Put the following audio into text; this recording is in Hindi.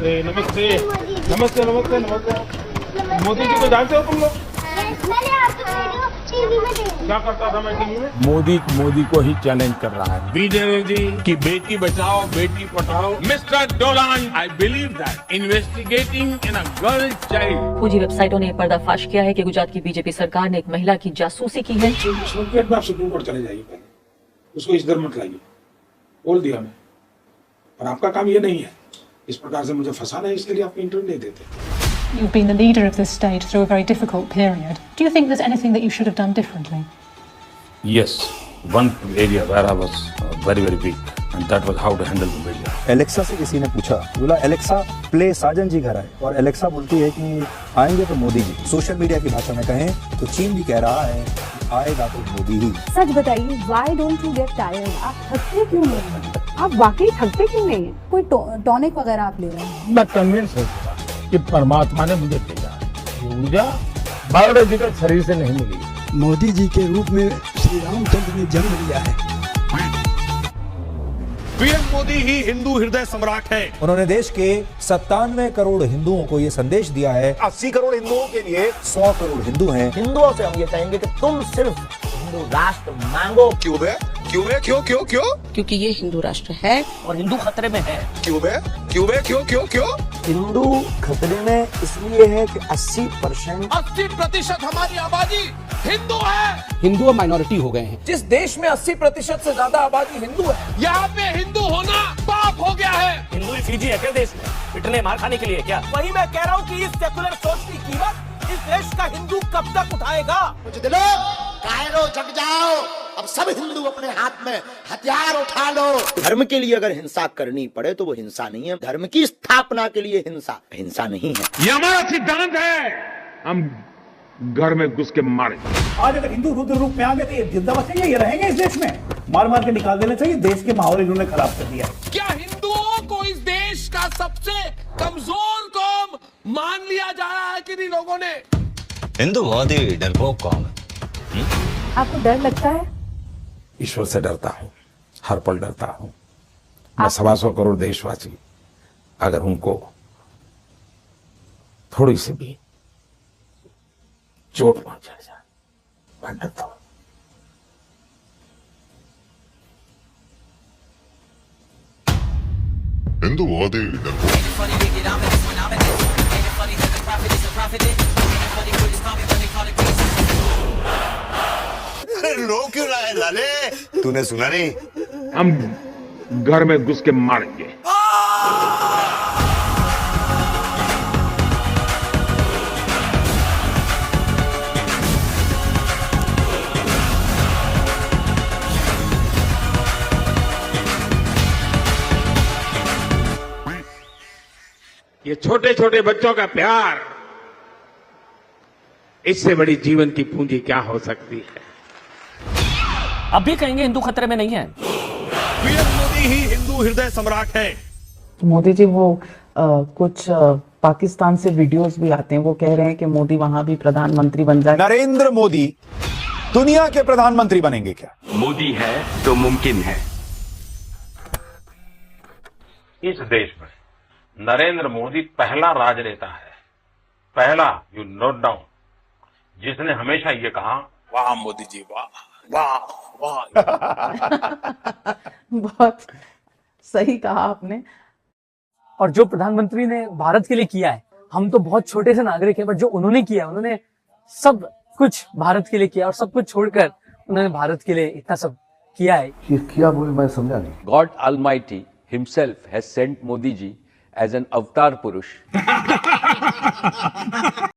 नमस्ते नमस्ते नमस्ते नमस्ते नमस्ते। मोदी जी को जानते हो तुम लोग? मैंने आपको वीडियो टीवी में देखा। क्या करता था मैं टीवी में? मोदी को ही चैलेंज कर रहा है बीजेपी जी की बेटी बचाओ बेटी पढ़ाओ। Mister Dolan, I believe that investigating in a girl child. फौजी वेबसाइटों ने पर्दाफाश किया है कि गुजरात की बीजेपी सरकार ने एक महिला की जासूसी की है। आप सुप्रीम कोर्ट चले जाइए, पहले उसको इस दर मत लाइए, बोल दिया मैं। और आपका काम ये नहीं है इस प्रकार से मुझे फंसाना है, इसके लिए आप इंटरव्यू नहीं देते। You've been the leader of this state through a very difficult period. Do you think there's anything that you should have done differently? Yes, one area where I was very weak and that was how to handle the media. Alexa से किसी ने पूछा, बोला एलेक्सा प्ले साजन जी घर आए, और एलेक्सा बोलती है कि आएंगे तो मोदी जी। सोशल मीडिया की भाषा में कहें तो चीन भी कह रहा है आएगा तो मोदी ही। सच बताइए, why don't you get tired? आप थकते क्यों नहीं? आप वाकई थकते क्यों नहीं? कोई टॉनिक वगैरह आप ले रहे हैं? मैं कन्विंस हो चुका कि परमात्मा ने मुझे भेजा। ये ऊर्जा बायोलॉजिकल शरीर से नहीं मिली। मोदी जी के रूप में श्री रामचंद्र ने जन्म लिया है। पीएम मोदी ही हिंदू हृदय सम्राट है। उन्होंने देश के 97 करोड़ हिंदुओं को ये संदेश दिया है, 80 करोड़ हिंदुओं के लिए 100 करोड़ हिंदू हैं। हिंदुओं से हम ये कहेंगे कि तुम सिर्फ हिंदू राष्ट्र मांगो। क्यों बे? क्यों बे? क्यों क्यों क्यों? क्योंकि ये हिंदू राष्ट्र है और हिंदू खतरे में है। क्यों बे? क्यों बे? क्यों क्यों क्यों? हिंदू खतरे में इसलिए है कि 80% 80% हमारी आबादी हिंदू है। हिंदू माइनॉरिटी हो गए हैं। जिस देश में 80% से ज्यादा आबादी हिंदू है, यहाँ पे हिंदू होना पाप हो गया है। हिंदू ही फीजी है क्या देश में? पिटने मार खाने के लिए क्या? वही मैं कह रहा हूँ कि इस सेकुलर सोच की कीमत इस देश का हिंदू कब तक उठाएगा? कुछ दिनों कायरो जग जाओ, अब सब हिंदू अपने हाथ में हथियार उठा लो। धर्म के लिए अगर हिंसा करनी पड़े तो वो हिंसा नहीं है। धर्म की स्थापना के लिए हिंसा नहीं है। ये हमारा सिद्धांत है, हम घर में घुस के मारे। आज अगर हिंदू रुद्र रूप में आ गए तो ये जिंदा बचेंगे, ये रहेंगे इस देश में? मार मार के निकाल देना चाहिए। देश के माहौल इन्होंने खराब कर दिया। क्या हिंदुओं को इस देश का सबसे कमजोर कौम मान लिया जा रहा है कि नहीं लोगों ने? हिंदू बहुत ही डरपोक कौम है। आपको डर लगता है? ईश्वर से डरता हूँ, हर पल डरता हूँ। मैं 125 करोड़ देशवासी अगर उनको थोड़ी सी भी चोट पहुंचा जाए, मैं डरता हूँ। हिंदू बहुत ही डरपोक। रो क्यों रहा है लाले? तूने सुना नहीं? हम घर में घुस के मारेंगे। ये छोटे छोटे बच्चों का प्यार, इससे बड़ी जीवन की पूंजी क्या हो सकती है? अब भी कहेंगे हिंदू खतरे में नहीं है। पीएम मोदी ही हिंदू हृदय सम्राट है। मोदी जी वो कुछ पाकिस्तान से वीडियोस भी आते हैं, वो कह रहे हैं कि मोदी वहां भी प्रधानमंत्री बन जाए। नरेंद्र मोदी दुनिया के प्रधानमंत्री बनेंगे क्या? मोदी है तो मुमकिन है। इस देश में नरेंद्र मोदी पहला राजनेता है, पहला, यू नोट डाउन, जिसने हमेशा ये कहा, वाह मोदी जी वाह वाह वाह। बहुत सही कहा आपने। और जो प्रधानमंत्री ने भारत के लिए किया है, हम तो बहुत छोटे से नागरिक हैं, बट जो उन्होंने किया, उन्होंने सब कुछ भारत के लिए किया और सब कुछ छोड़कर उन्होंने भारत के लिए इतना सब किया है। ये किया बोले मैं समझा नहीं। God almighty himself has sent Modi ji as an avatar पुरुष।